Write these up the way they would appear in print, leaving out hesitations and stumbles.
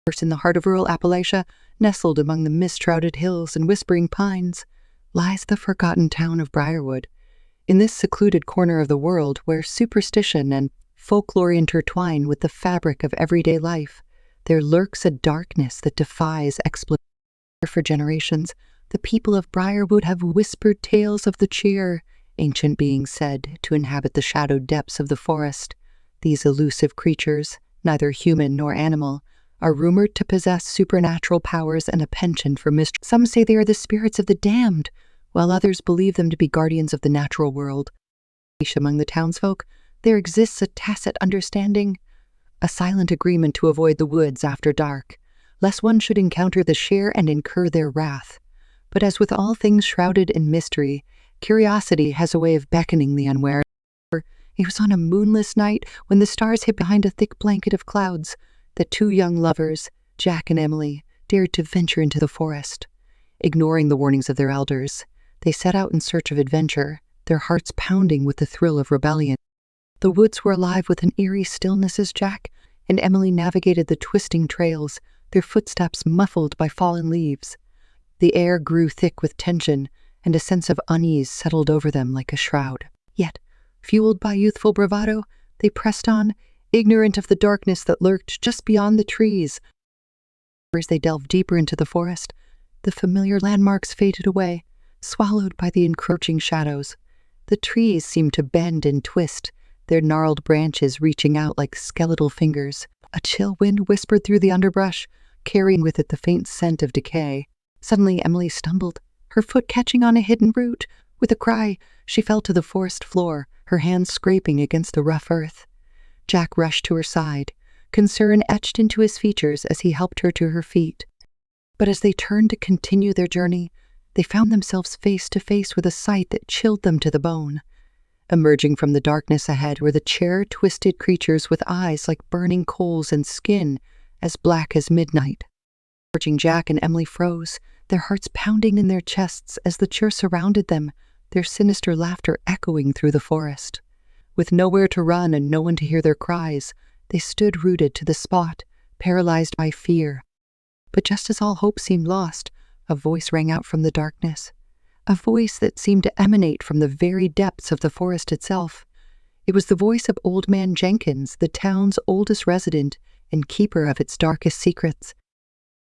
First, in the heart of rural Appalachia, nestled among the mist-shrouded hills and whispering pines, lies the forgotten town of Briarwood. In this secluded corner of the world, where superstition and folklore intertwine with the fabric of everyday life, there lurks a darkness that defies explanation. For generations, the people of Briarwood have whispered tales of the cheer, ancient beings said to inhabit the shadowed depths of the forest. These elusive creatures, neither human nor animal, are rumored to possess supernatural powers and a penchant for mystery. Some say they are the spirits of the damned, while others believe them to be guardians of the natural world. Among the townsfolk, there exists a tacit understanding, a silent agreement to avoid the woods after dark, lest one should encounter the share and incur their wrath. But as with all things shrouded in mystery, curiosity has a way of beckoning the unwary. It was on a moonless night, when the stars hid behind a thick blanket of clouds, that two young lovers, Jack and Emily, dared to venture into the forest. Ignoring the warnings of their elders, they set out in search of adventure, their hearts pounding with the thrill of rebellion. The woods were alive with an eerie stillness as Jack and Emily navigated the twisting trails, their footsteps muffled by fallen leaves. The air grew thick with tension, and a sense of unease settled over them like a shroud. Yet, fueled by youthful bravado, they pressed on, ignorant of the darkness that lurked just beyond the trees. As they delved deeper into the forest, the familiar landmarks faded away, swallowed by the encroaching shadows. The trees seemed to bend and twist, their gnarled branches reaching out like skeletal fingers. A chill wind whispered through the underbrush, carrying with it the faint scent of decay. Suddenly Emily stumbled, her foot catching on a hidden root. With a cry, she fell to the forest floor, her hands scraping against the rough earth. Jack rushed to her side, concern etched into his features as he helped her to her feet. But as they turned to continue their journey, they found themselves face to face with a sight that chilled them to the bone. Emerging from the darkness ahead were the chair-twisted creatures with eyes like burning coals and skin as black as midnight. Approaching, Jack and Emily froze, their hearts pounding in their chests as the chair surrounded them, their sinister laughter echoing through the forest. With nowhere to run and no one to hear their cries, they stood rooted to the spot, paralyzed by fear. But just as all hope seemed lost, a voice rang out from the darkness, a voice that seemed to emanate from the very depths of the forest itself. It was the voice of Old Man Jenkins, the town's oldest resident and keeper of its darkest secrets.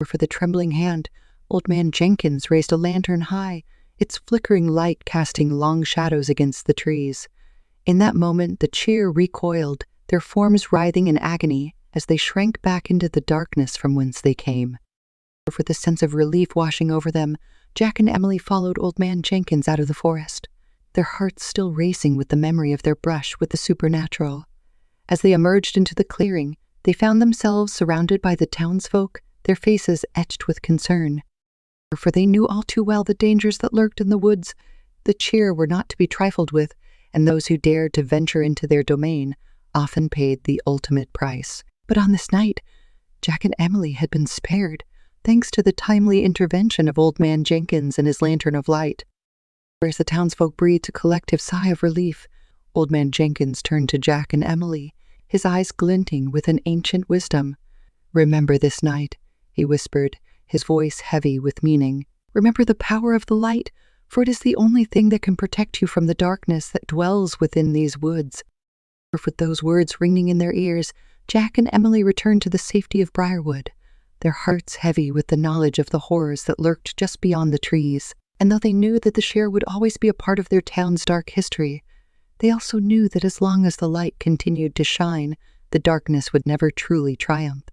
For the trembling hand, Old Man Jenkins raised a lantern high, its flickering light casting long shadows against the trees. In that moment, the cheer recoiled, their forms writhing in agony as they shrank back into the darkness from whence they came. With a sense of relief washing over them, Jack and Emily followed Old Man Jenkins out of the forest, their hearts still racing with the memory of their brush with the supernatural. As they emerged into the clearing, they found themselves surrounded by the townsfolk, their faces etched with concern. For they knew all too well the dangers that lurked in the woods. The cheer were not to be trifled with, and those who dared to venture into their domain often paid the ultimate price. But on this night, Jack and Emily had been spared, thanks to the timely intervention of Old Man Jenkins and his lantern of light. As the townsfolk breathed a collective sigh of relief, Old Man Jenkins turned to Jack and Emily, his eyes glinting with an ancient wisdom. "Remember this night," he whispered, his voice heavy with meaning. "Remember the power of the light, for it is the only thing that can protect you from the darkness that dwells within these woods." With those words ringing in their ears, Jack and Emily returned to the safety of Briarwood, their hearts heavy with the knowledge of the horrors that lurked just beyond the trees. And though they knew that the share would always be a part of their town's dark history, they also knew that as long as the light continued to shine, the darkness would never truly triumph.